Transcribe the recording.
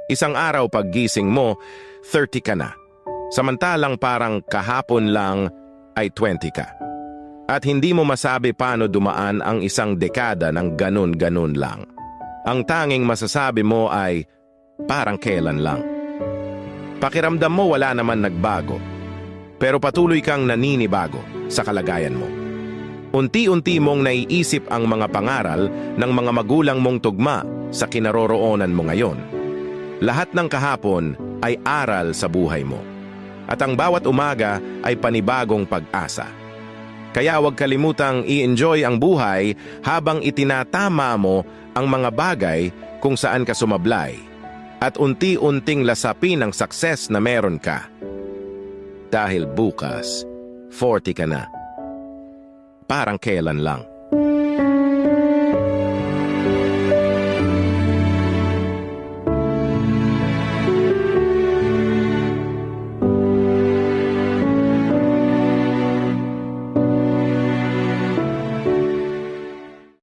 Isang araw paggising mo, 30 ka na. Samantalang parang kahapon lang ay 20 ka. At hindi mo masabi paano dumaan ang isang dekada ng ganun-ganun lang. Ang tanging masasabi mo ay parang kailan lang. Pakiramdam mo wala naman nagbago, pero patuloy kang naninibago sa kalagayan mo. Unti-unti mong naiisip ang mga pangaral ng mga magulang mong tugma sa kinaroroonan mo ngayon. Lahat ng kahapon ay aral sa buhay mo. At ang bawat umaga ay panibagong pag-asa. Kaya huwag kalimutang i-enjoy ang buhay habang itinatama mo ang mga bagay kung saan ka sumablay at unti-unting lasapin ang success na meron ka. Dahil bukas, 40 ka na. Parang kailan lang.